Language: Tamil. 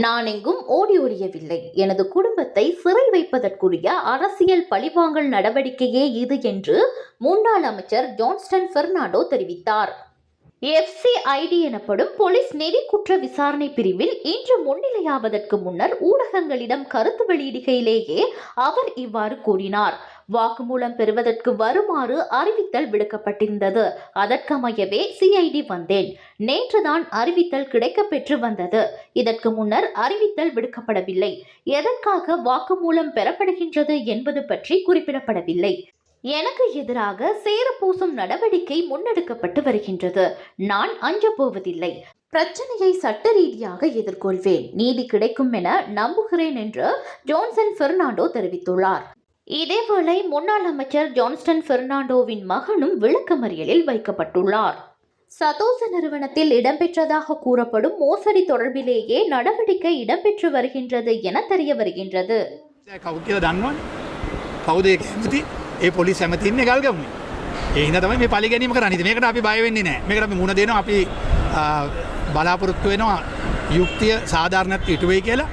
நான் எங்கும் ஓடி ஒளியவில்லை. எனது குடும்பத்தை சிறை வைப்பதற்குரிய அரசியல் பழிவாங்கல் நடவடிக்கையே இது என்று முன்னாள் அமைச்சர் ஜான்ஸ்டன் பெர்னாண்டோ தெரிவித்தார். FCID எனப்படும் போலீஸ் நெறி குற்ற விசாரணை பிரிவில் இன்று முன்னிலையாவதற்கு முன்னர் ஊடகங்களிடம் கருத்து வெளியிடுகையிலேயே அவர் இவ்வாறு கூறினார். வாக்குமூலம் பெறுவதற்கு வருமாறு அறிவித்தல் விடுக்கப்பட்டிருந்தது. அதற்கமையவே CID வந்தேன். நேற்றுதான் அறிவித்தல் கிடைக்கப்பெற்று வந்தது. இதற்கு முன்னர் அறிவித்தல் விடுக்கப்படவில்லை. எதற்காக வாக்குமூலம் பெறப்படுகின்றது என்பது பற்றி குறிப்பிடப்படவில்லை. எனக்கு எதிராக சேரப்பூசும் நடவடிக்கை முன்னெடுக்கப்பட்டு வருகின்றது. நான் அஞ்சப் போவதில்லை. பிரச்சனையை சட்ட ரீதியாக எதிர்கொள்வேன். நீதி கிடைக்கும் என நம்புகிறேன் என்று ஜான்சன் பெர்னாண்டோ தெரிவித்துள்ளார். இதேவேளை முன்னாள் அமைச்சர் ஜான்ஸ்டன் பெர்னாண்டோவின் மகனும் விளக்கமறியலில் வைக்கப்பட்டுள்ளார். சதோச நிறுவனத்தில் இடம்பெற்றதாக கூறப்படும் மோசடி தொடர்பிலேயே நடவடிக்கை இடம்பெற்று வருகின்றது என தெரிய வருகின்றது. ඒ පොලිස් ඇමති ඉන්නේ ගල්ගමුවේ. ඒ හින්දා තමයි මේ පලි ගැනීම කරන්නේ. ඉතින් මේකට අපි බය වෙන්නේ නැහැ. මේකට අපි මුණ දෙනවා. අපි බලාපොරොත්තු වෙනවා යුක්තිය සාධාරණත්වයට ඉටු වෙයි කියලා.